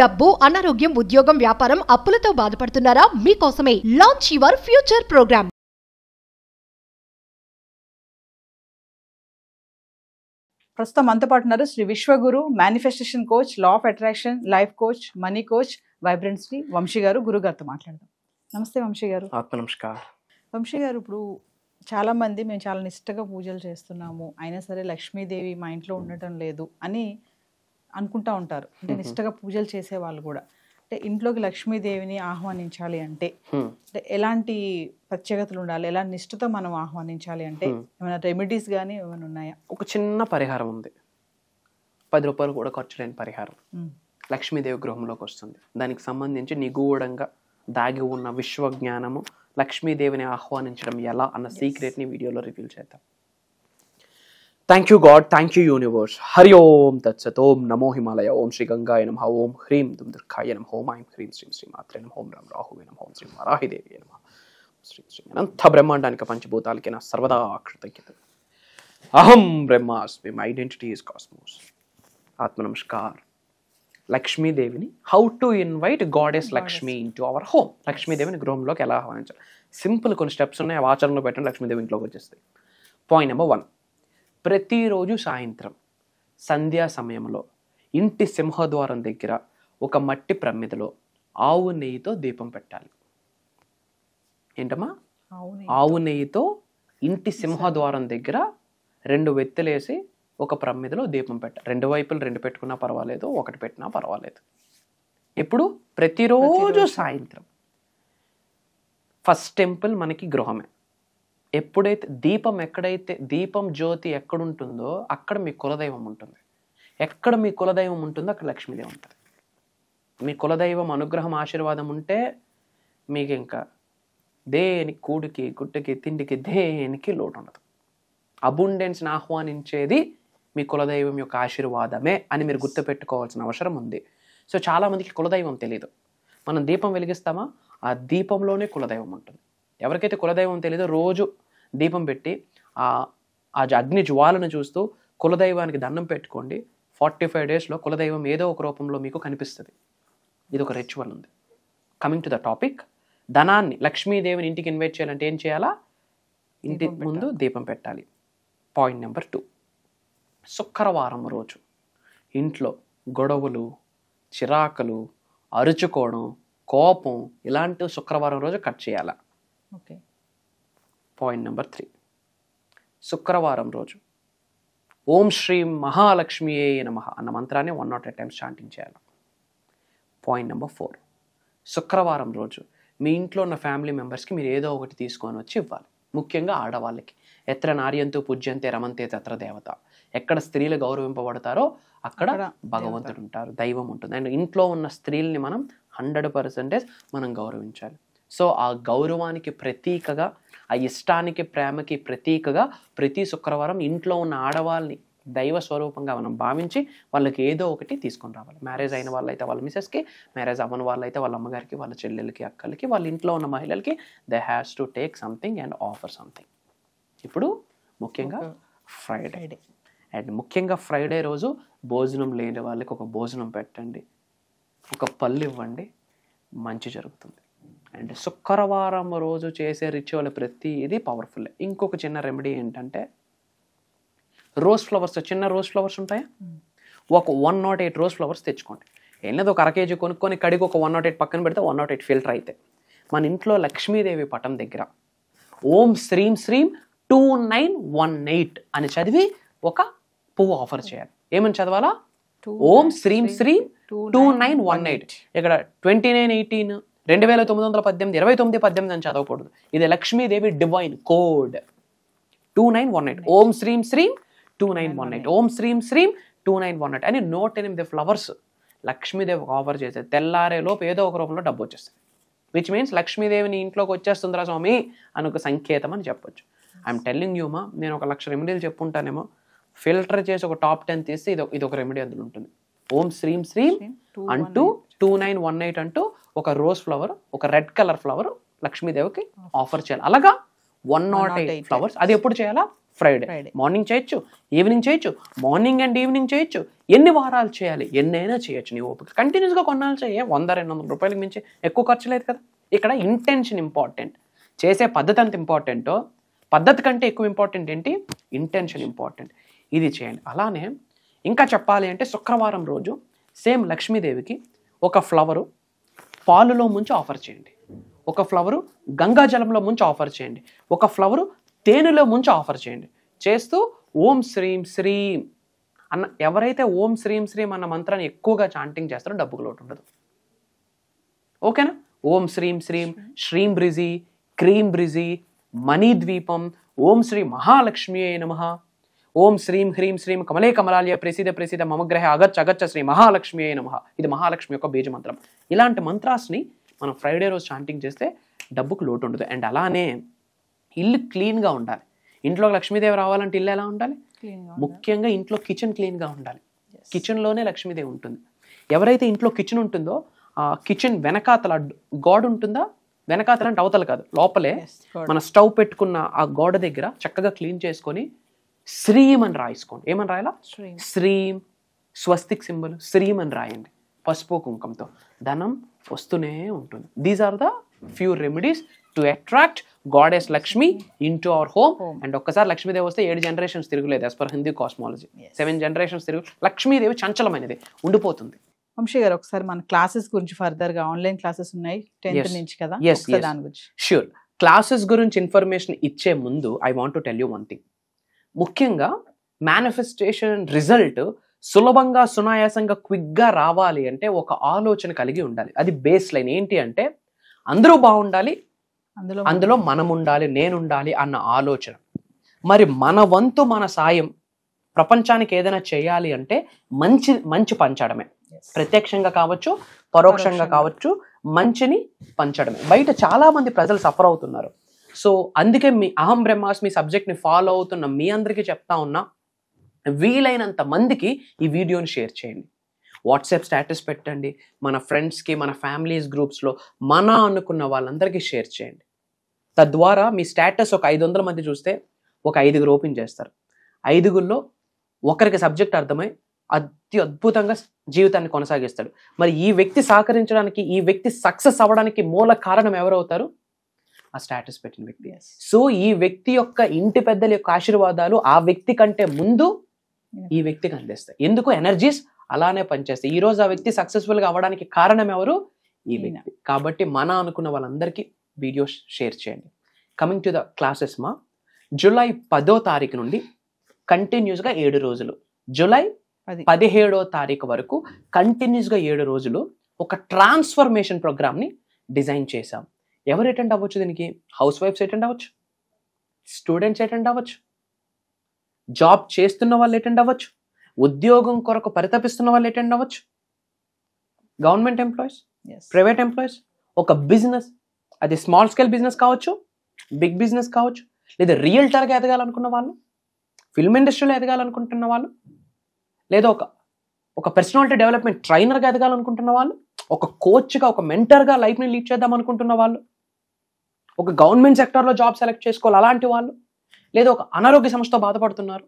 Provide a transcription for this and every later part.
డబ్బు, అనారోగ్యం, ఉద్యోగం, వ్యాపారం, అప్పులతో బాధపడుతున్నారా? మీకోసమే లాంచ్ యువర్ ఫ్యూచర్ ప్రోగ్రామ్. ప్రస్తుతం మనతో పాటు ఉన్నారు Shri Vishwaguru, manifestation coach, law of attraction, life coach, money coach, vibrant Shri Vamshi గారు. గురువు గారితో మాట్లాడదాం. నమస్తే వంశీ గారు. ఆత్మ నమస్కారం. వంశీ గారు, ఇప్పుడు చాలామంది మేము చాలా నిష్టగా పూజలు చేస్తున్నాము, అయినా సరే లక్ష్మీదేవి మా ఇంట్లో ఉండటం లేదు అని అనుకుంటా ఉంటారు. అంటే నిష్టగా పూజలు చేసే వాళ్ళు కూడా. అంటే ఇంట్లోకి లక్ష్మీదేవిని ఆహ్వానించాలి అంటే ఎలాంటి ప్రత్యేకతలు ఉండాలి, ఎలాంటి నిష్ఠతో మనం ఆహ్వానించాలి అంటే ఏమైనా రెమెడీస్ కానీ ఏమైనా ఉన్నాయా? ఒక చిన్న పరిహారం ఉంది. 10 రూపాయలు కూడా ఖర్చు లేని పరిహారం. లక్ష్మీదేవి గృహంలోకి వస్తుంది. దానికి సంబంధించి నిగూఢంగా దాగి ఉన్న విశ్వజ్ఞానము, లక్ష్మీదేవిని ఆహ్వానించడం ఎలా అన్న సీక్రెట్ని వీడియోలో రివీల్ చేద్దాం. Thank you God, thank you universe. Hari Om తత్సత్. ఓం నమో హిమాలయ. ఓం శ్రీ గంగాయ నమః. ఓం హ్రీం దుర్గాయ నమః. ఓం ఐం హ్రీం శ్రీం శ్రీ మాత్రే నమః. ఓం రామ్ రాహువే నమః. ఓం శ్రీ వరాహిదేవి నమః. శ్రీ శ్రీ అనంత బ్రహ్మాండానికి పంచభూతాలకి నా సర్వదా కృతజ్ఞత. అహం బ్రహ్మాస్మి. My identity is cosmos. ఆత్మ నమస్కార్. లక్ష్మీదేవిని how to invite goddess Lakshmi in to our home. లక్ష్మీదేవిని గృహంలోకి ఎలా ఆహ్వానించాలి? సింపుల్ కొన్ని స్టెప్స్ ఉన్నాయి, అవి ఆచరణలో పెట్టండి, లక్ష్మీదేవి ఇంట్లోకి వచ్చేస్తాయి. పాయింట్ నెంబర్ 1, ప్రతిరోజు సాయంత్రం సంధ్యా సమయంలో ఇంటి సింహద్వారం దగ్గర ఒక మట్టి ప్రమిదలో ఆవు నెయ్యితో దీపం పెట్టాలి. ఏంటమ్మా? ఆవు నెయ్యితో ఇంటి సింహద్వారం దగ్గర 2 వెత్తులేసి ఒక ప్రమిదలో దీపం పెట్టాలి. 2 వైపులు 2 పెట్టుకున్నా పర్వాలేదు, 1 పెట్టినా పర్వాలేదు. ఇప్పుడు ప్రతిరోజు సాయంత్రం. ఫస్ట్ టెంపుల్ మనకి గృహమే. ఎప్పుడైతే దీపం జ్యోతి ఎక్కడుంటుందో అక్కడ మీ కులదైవం ఉంటుంది. ఎక్కడ మీ కులదైవం ఉంటుందో అక్కడ లక్ష్మీదేవి ఉంటుంది. మీ కులదైవం అనుగ్రహం, ఆశీర్వాదం ఉంటే మీకు ఇంకా దేనికి, కూడికి, గుడ్డకి, తిండికి, దేనికి లోటు ఉండదు. అబుండెన్స్ని ఆహ్వానించేది మీ కులదైవం యొక్క ఆశీర్వాదమే అని మీరు గుర్తుపెట్టుకోవాల్సిన అవసరం ఉంది. సో చాలామందికి కులదైవం తెలియదు. మనం దీపం వెలిగిస్తామా, ఆ దీపంలోనే కులదైవం ఉంటుంది. ఎవరికైతే కులదైవం తెలియదో రోజు దీపం పెట్టి ఆ అగ్ని జ్వాలను చూస్తూ కులదైవానికి దండం పెట్టుకోండి. 45 డేస్లో కులదైవం ఏదో ఒక రూపంలో మీకు కనిపిస్తుంది. ఇది ఒక రిచువల్ ఉంది. కమింగ్ టు ద టాపిక్, ధనాన్ని, లక్ష్మీదేవిని ఇంటికి ఇన్వైట్ చేయాలంటే ఏం చేయాలా? ఇంటి ముందు దీపం పెట్టాలి. పాయింట్ నెంబర్ 2, శుక్రవారం రోజు ఇంట్లో గొడవలు, చిరాకులు, అరుచుకోవడం, కోపం ఇలాంటివి శుక్రవారం రోజు కట్ చేయాలా. ఓకే. పాయింట్ నెంబర్ 3, శుక్రవారం రోజు ఓం శ్రీం మహాలక్ష్మియే నమః అన్న మంత్రాన్ని 108 టైమ్స్ చాంటింగ్ చేయాలి. పాయింట్ నెంబర్ 4, శుక్రవారం రోజు మీ ఇంట్లో ఉన్న ఫ్యామిలీ మెంబర్స్కి మీరు ఏదో ఒకటి తీసుకొని వచ్చి ఇవ్వాలి. ముఖ్యంగా ఆడవాళ్ళకి. ఎత్ర నార్యంతో పూజ్యంతే రమంతే తత్ర దేవత. ఎక్కడ స్త్రీలు గౌరవింపబడతారో అక్కడ భగవంతుడు ఉంటారు, దైవం ఉంటుంది. అండ్ ఇంట్లో ఉన్న స్త్రీల్ని మనం 100% మనం గౌరవించాలి. సో ఆ గౌరవానికి ప్రతీకగా, ఆ ఇష్టానికి, ప్రేమకి ప్రతీకగా ప్రతి శుక్రవారం ఇంట్లో ఉన్న ఆడవాళ్ళని దైవ స్వరూపంగా మనం భావించి వాళ్ళకి ఏదో ఒకటి తీసుకొని రావాలి. మ్యారేజ్ అయిన వాళ్ళైతే వాళ్ళ మిసెస్కి, మ్యారేజ్ అవ్వని వాళ్ళైతే వాళ్ళ అమ్మగారికి, వాళ్ళ చెల్లెలకి, అక్కలకి, వాళ్ళ ఇంట్లో ఉన్న మహిళలకి they has to take something and offer something. ఇప్పుడు ముఖ్యంగా ఫ్రైడే, అండ్ ముఖ్యంగా ఫ్రైడే రోజు భోజనం లేని వాళ్ళకి ఒక భోజనం పెట్టండి, ఒక పళ్ళు ఇవ్వండి, మంచి జరుగుతుంది. అండ్ శుక్రవారం రోజు చేసే రిచువల్ ప్రతిదీ పవర్ఫుల్. ఇంకొక చిన్న రెమెడీ ఏంటంటే, రోజ్ ఫ్లవర్స్, చిన్న రోజ్ ఫ్లవర్స్ ఉంటాయా, ఒక 108 రోజ్ ఫ్లవర్స్ తెచ్చుకోండి. ఏం లేదు, ఒక 1 kg కొనుక్కొని కడిగి ఒక 108 పక్కన పెడితే 108 ఫిల్టర్ అయితే. మన ఇంట్లో లక్ష్మీదేవి పటం దగ్గర ఓం శ్రీం శ్రీం 2918 అని చదివి ఒక పువ్వు ఆఫర్ చేయాలి. ఏమని చదవాలా? ఓం శ్రీం శ్రీం 2918. ఇక్కడ 2918, 2918, 2918 అని చదవకూడదు. ఇది లక్ష్మీదేవి డివైన్ కోడ్ 2918. ఓం శ్రీం శ్రీం 2918, ఓం శ్రీం శ్రీం 2918 అని 108 ఫ్లవర్స్ లక్ష్మీదేవి ఆఫర్ చేస్తే తెల్లారే లోపు ఏదో ఒక రూపంలో డబ్బు వచ్చేస్తుంది. విచ్ మీన్స్ లక్ష్మీదేవిని ఇంట్లోకి వచ్చేస్తుందిరా స్వామి అని ఒక సంకేతం అని చెప్పొచ్చు. ఐఎమ్ టెల్లింగ్ యూ మా, నేను 1,00,000 రెమెడీలు చెప్పుంటానేమో, ఫిల్టర్ చేసి ఒక టాప్ 10 తీస్తే ఇది ఒక రెమెడీ అందులో ఉంటుంది. ఓం శ్రీం శ్రీం అంటూ 2918 అంటూ ఒక రోజ్ ఫ్లవర్, ఒక రెడ్ కలర్ ఫ్లవర్ లక్ష్మీదేవికి ఆఫర్ చేయాలి. అలాగా 108 ఫ్లవర్స్. అది ఎప్పుడు చేయాలా? ఫ్రైడే. Friday. మార్నింగ్ చేయొచ్చు, ఈవినింగ్ చేయొచ్చు, మార్నింగ్ అండ్ ఈవినింగ్ చేయొచ్చు. ఎన్ని వారాలు చేయాలి? ఎన్నైనా చేయొచ్చు నీ ఓపిక. కంటిన్యూస్గా కొన్నాళ్ళు చేయ, 100-200 రూపాయలకి మించి ఎక్కువ ఖర్చు లేదు కదా. ఇక్కడ ఇంటెన్షన్ ఇంపార్టెంట్. చేసే పద్ధతి అంత ఇంపార్టెంటో, పద్ధతి కంటే ఎక్కువ ఇంపార్టెంట్ ఏంటి? Intention important. ఇది చేయండి. అలానే ఇంకా చెప్పాలి అంటే శుక్రవారం రోజు సేమ్ లక్ష్మీదేవికి ఒక ఫ్లవరు పాలులో ముంచి ఆఫర్ చేయండి, ఒక ఫ్లవరు గంగాజలంలో ముంచి ఆఫర్ చేయండి, ఒక ఫ్లవరు తేనెలో ముంచి ఆఫర్ చేయండి. చేస్తూ ఓం శ్రీం శ్రీం అన్న, ఎవరైతే ఓం శ్రీం శ్రీం అన్న మంత్రాన్ని ఎక్కువగా చాంటింగ్ చేస్తారో డబ్బుకు లోటు ఉండదు. ఓకేనా? ఓం శ్రీం శ్రీం, శ్రీం బ్రిజి, క్రీం బ్రిజి, మణిద్వీపం, ఓం శ్రీ మహాలక్ష్మి నమః, ఓం శ్రీం హ్రీం శ్రీం కమలే కమలాలయ ప్రసిద్ధ ప్రసిద్ధ మమగ్రహ అగచ్చ అగచ్చ శ్రీ మహాలక్ష్మి నమః. ఇది మహాలక్ష్మి యొక్క బీజ మంత్రం. ఇలాంటి మంత్రాస్ని మనం ఫ్రైడే రోజు చాంటింగ్ చేస్తే డబ్బుకు లోటు ఉండదు. అండ్ అలానే ఇల్లు క్లీన్గా ఉండాలి. ఇంట్లో లక్ష్మీదేవి రావాలంటే ఇల్లు ఎలా ఉండాలి? ముఖ్యంగా ఇంట్లో కిచెన్ క్లీన్గా ఉండాలి. కిచెన్లోనే లక్ష్మీదేవి ఉంటుంది. ఎవరైతే ఇంట్లో కిచెన్ ఉంటుందో ఆ కిచెన్ వెనకాతల గోడ ఉంటుందా, వెనకాతల అంటే అవతల కాదు, లోపలే మన స్టవ్ పెట్టుకున్న ఆ గోడ దగ్గర చక్కగా క్లీన్ చేసుకొని శ్రీం అని రాయించుకోండి. ఏమని రాయాలా? శ్రీం, స్వస్తిక్ సింబల్ శ్రీం అని రాయండి పసుపు కుంకంతో. ధనం వస్తూనే ఉంటుంది. These are the few remedies to attract goddess Lakshmi into our home. And ఒక్కసారి లక్ష్మీదేవి వస్తే 7 జనరేషన్స్ తిరుగులేదు as per Hindu cosmology. 7 generations తిరుగు. లక్ష్మీదేవి చంచలమైనది, ఉండిపోతుంది. వంశీ గారు, ఒకసారి మన క్లాసెస్ గురించి ఫర్దర్ గా, ఆన్లైన్ క్లాసెస్ ఉన్నాయి 10th నుంచి కదా, దాని గురించి. ష్యూర్. క్లాసెస్ గురించి ఇన్ఫర్మేషన్ ఇచ్చే ముందు I want to tell you one thing. ముఖ్యంగా మేనిఫెస్టేషన్ రిజల్ట్ సులభంగా, సునాయాసంగా, క్విక్గా రావాలి అంటే ఒక ఆలోచన కలిగి ఉండాలి. అది బేస్ లైన్. ఏంటి అంటే అందరూ బాగుండాలి, అందులో మనం ఉండాలి, నేను ఉండాలి అన్న ఆలోచన. మరి మన వంతు, మన సాయం ప్రపంచానికి ఏదైనా చేయాలి అంటే మంచి పంచడమే. ప్రత్యక్షంగా కావచ్చు, పరోక్షంగా కావచ్చు, మంచిని పంచడమే. బయట చాలా మంది ప్రజలు సఫర్ అవుతున్నారు. సో అందుకే మీ అహం బ్రహ్మాస్మి సబ్జెక్ట్ని ఫాలో అవుతున్న మీ అందరికీ చెప్తా ఉన్నా, వీలైనంత మందికి ఈ వీడియోని షేర్ చేయండి. వాట్సాప్ స్టేటస్ పెట్టండి, మన ఫ్రెండ్స్కి, మన ఫ్యామిలీస్ గ్రూప్స్లో మన అనుకున్న వాళ్ళందరికీ షేర్ చేయండి. తద్వారా మీ స్టేటస్ ఒక 500 మంది చూస్తే ఒక 5గురు ఓపెన్ చేస్తారు. 5గురిలో ఒకరికి సబ్జెక్ట్ అర్థమై అద్భుతంగా జీవితాన్ని కొనసాగిస్తాడు. మరి ఈ వ్యక్తి సహకరించడానికి, ఈ వ్యక్తి సక్సెస్ అవ్వడానికి మూల కారణం ఎవరవుతారు? ఆ స్టేటస్ పెట్టిన వ్యక్తి. సో ఈ వ్యక్తి యొక్క ఇంటి పెద్దల యొక్క ఆశీర్వాదాలు ఆ వ్యక్తి కంటే ముందు ఈ వ్యక్తికి అందిస్తాయి. ఎందుకు? ఎనర్జీస్ అలానే పనిచేస్తాయి. ఈ రోజు ఆ వ్యక్తి సక్సెస్ఫుల్గా అవ్వడానికి కారణం ఎవరు? ఈ వ్యక్తి. కాబట్టి మన అనుకున్న వాళ్ళందరికీ వీడియో షేర్ చేయండి. కమింగ్ టు ద క్లాసెస్, మా జూలై 10వ తారీఖు నుండి కంటిన్యూస్గా 7 రోజులు, జూలై 17వ తారీఖు వరకు కంటిన్యూస్గా 7 రోజులు ఒక ట్రాన్స్ఫర్మేషన్ ప్రోగ్రామ్ని డిజైన్ చేశాం. ఎవరు అటెండ్ అవ్వచ్చు దీనికి? హౌస్ వైఫ్స్ అటెండ్ అవ్వచ్చు, స్టూడెంట్స్ అటెండ్ అవ్వచ్చు, జాబ్ చేస్తున్న వాళ్ళు అటెండ్ అవ్వచ్చు, ఉద్యోగం కొరకు పరితపిస్తున్న వాళ్ళు అటెండ్ అవ్వచ్చు, గవర్నమెంట్ ఎంప్లాయీస్, ప్రైవేట్ ఎంప్లాయీస్, ఒక బిజినెస్, అది స్మాల్ స్కేల్ బిజినెస్ కావచ్చు, బిగ్ బిజినెస్ కావచ్చు, లేదా రియల్టర్గా ఎదగాలనుకున్న వాళ్ళు, ఫిల్మ్ ఇండస్ట్రీలో ఎదగాలనుకుంటున్న వాళ్ళు, లేదా ఒక పర్సనాలిటీ డెవలప్మెంట్ ట్రైనర్గా ఎదగాలనుకుంటున్న వాళ్ళు, ఒక కోచ్గా, ఒక మెంటర్గా లైఫ్ని లీడ్ చేద్దాం అనుకుంటున్న వాళ్ళు, ఒక గవర్నమెంట్ సెక్టర్లో జాబ్ సెలెక్ట్ చేసుకోవాలి అలాంటి వాళ్ళు, లేదా ఒక అనారోగ్య సమస్యతో బాధపడుతున్నారు,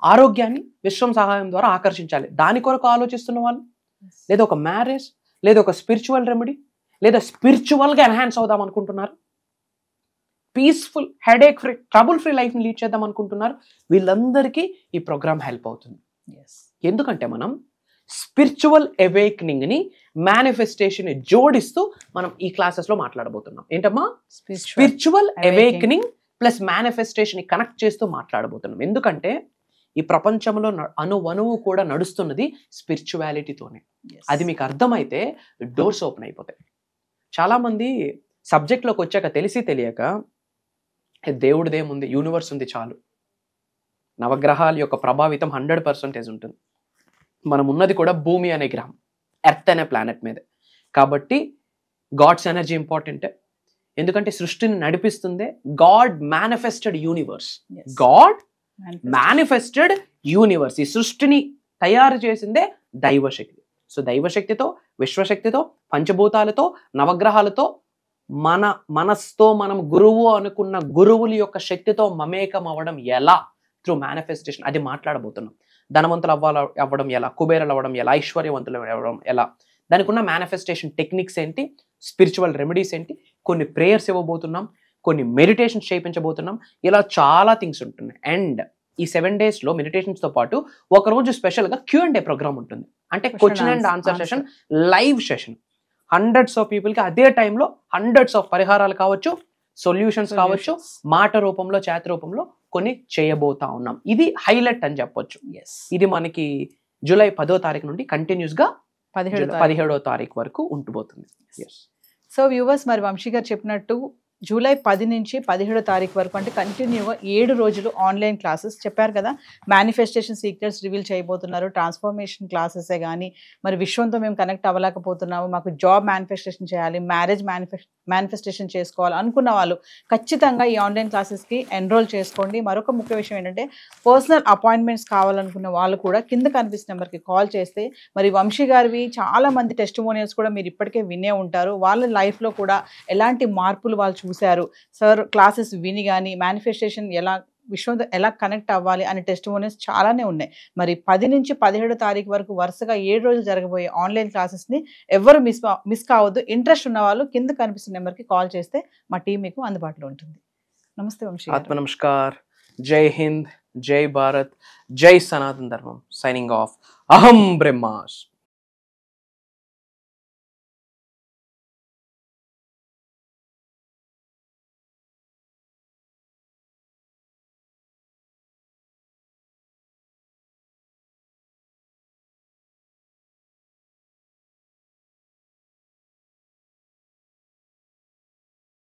ఆరోగ్యాన్ని విశ్వం సహాయం ద్వారా ఆకర్షించాలి దాని కొరకు ఆలోచిస్తున్న వాళ్ళు, లేదా ఒక మ్యారేజ్, లేదా ఒక స్పిరిచువల్ రెమెడీ, లేదా స్పిరిచువల్గా ఎన్హాన్స్ అవుదాం అనుకుంటున్నారు, peaceful, headache free, trouble free లైఫ్ని లీడ్ చేద్దాం అనుకుంటున్నారు, వీళ్ళందరికీ ఈ ప్రోగ్రామ్ హెల్ప్ అవుతుంది. ఎందుకంటే మనం స్పిరిచువల్ అవేకనింగ్ని, మేనిఫెస్టేషన్ జోడిస్తూ మనం ఈ క్లాసెస్లో మాట్లాడబోతున్నాం. ఏంటమ్మా? Spiritual awakening plus manifestation connect చేస్తూ మాట్లాడబోతున్నాం. ఎందుకంటే ఈ ప్రపంచంలో అణువణువు కూడా నడుస్తున్నది స్పిరిచువాలిటీతోనే. అది మీకు అర్థమైతే డోర్స్ ఓపెన్ అయిపోతాయి. చాలామంది సబ్జెక్ట్లోకి వచ్చాక తెలిసి తెలియక దేవుడిదేముంది, యూనివర్స్ ఉంది చాలు, నవగ్రహాల యొక్క ప్రభావితం 100% ఉంటుంది, మనం ఉన్నది కూడా భూమి అనే గ్రహం, ఎర్త్ అనే ప్లానెట్ మీద. కాబట్టి గాడ్స్ ఎనర్జీ ఇంపార్టెంటే. ఎందుకంటే సృష్టిని నడిపిస్తుందే God manifested universe. God manifested universe. ఈ సృష్టిని తయారు చేసిందే దైవశక్తి. సో దైవశక్తితో, విశ్వశక్తితో, పంచభూతాలతో, నవగ్రహాలతో, మనస్తో మనం గురువు అనుకున్న గురువుల యొక్క శక్తితో మమేకం అవ్వడం ఎలా త్రూ మేనిఫెస్టేషన్ అది మాట్లాడబోతున్నాం. ధనవంతులు అవ్వడం ఎలా, కుబేరలు అవ్వడం ఎలా, ఐశ్వర్యవంతులు అవ్వడం ఎలా, దానికి ఉన్న మేనిఫెస్టేషన్ టెక్నిక్స్ ఏంటి, స్పిరిచువల్ రెమెడీస్ ఏంటి, కొన్ని ప్రేయర్స్ ఇవ్వబోతున్నాం, కొన్ని మెడిటేషన్స్ చేయించబోతున్నాం. ఇలా చాలా థింగ్స్ ఉంటున్నాయి. అండ్ ఈ 7 daysలో మెడిటేషన్స్తో పాటు ఒకరోజు స్పెషల్గా Q&A ప్రోగ్రామ్ ఉంటుంది. అంటే question and answer session, live session. Hundreds of పీపుల్కి అదే టైంలో హండ్రెడ్స్ ఆఫ్ పరిహారాలు కావచ్చు, సొల్యూషన్స్ కావచ్చు, మాట రూపంలో, చేతి రూపంలో కొన్ని చేయబోతా ఉన్నాం. ఇది హైలైట్ అని చెప్పొచ్చు. ఇది మనకి జూలై 10వ తారీఖు నుండి కంటిన్యూస్గా 17వ తారీఖు వరకు ఉంటుపోతుంది. సో వ్యూవర్స్, మరి వంశీ గారు చెప్పినట్టు జూలై 10 నుంచి 17వ తారీఖు వరకు అంటే కంటిన్యూగా 7 రోజులు ఆన్లైన్ క్లాసెస్ చెప్పారు కదా. మేనిఫెస్టేషన్ సీక్రెట్స్ రివీల్ చేయబోతున్నారు, ట్రాన్స్ఫర్మేషన్ క్లాసెసే కానీ, మరి విశ్వంతో మేము కనెక్ట్ అవ్వలేకపోతున్నాము, మాకు జాబ్ మేనిఫెస్టేషన్ చేయాలి, మ్యారేజ్ మేనిఫెస్టేషన్ చేసుకోవాలి అనుకున్న వాళ్ళు ఖచ్చితంగా ఈ ఆన్లైన్ క్లాసెస్కి ఎన్రోల్ చేసుకోండి. మరొక ముఖ్య విషయం ఏంటంటే పర్సనల్ అపాయింట్మెంట్స్ కావాలనుకున్న వాళ్ళు కూడా కింద కనిపిస్తున్న నెంబర్కి కాల్ చేస్తే, మరి వంశీ గారివి చాలా మంది టెస్టిమోనియల్స్ కూడా మీరు ఇప్పటికే వినే ఉంటారు. వాళ్ళ లైఫ్లో కూడా ఎలాంటి మార్పులు వాళ్ళు చూశారు, సార్ క్లాసెస్ విని కానీ మేనిఫెస్టేషన్ ఎలా, విశ్వంతో ఎలా కనెక్ట్ అవ్వాలి అనే టెస్టిమోనియల్స్ చాలానే ఉన్నాయి. మరి 10 నుంచి 17వ తారీఖు వరకు వరుసగా 7 రోజులు జరగబోయే ఆన్లైన్ క్లాసెస్ని ఎవరు మిస్ కావద్దు. ఇంట్రెస్ట్ ఉన్న వాళ్ళు కింద కనిపిస్తున్న నెంబర్కి కాల్ చేస్తే మా టీం మీకు అందుబాటులో ఉంటుంది. నమస్తే వంశీ. ఆత్మ నమస్కార్. జై హింద్, జై భారత్, జై సనాతన ధర్మం. Signing off. అహం బ్రహ్మాస్.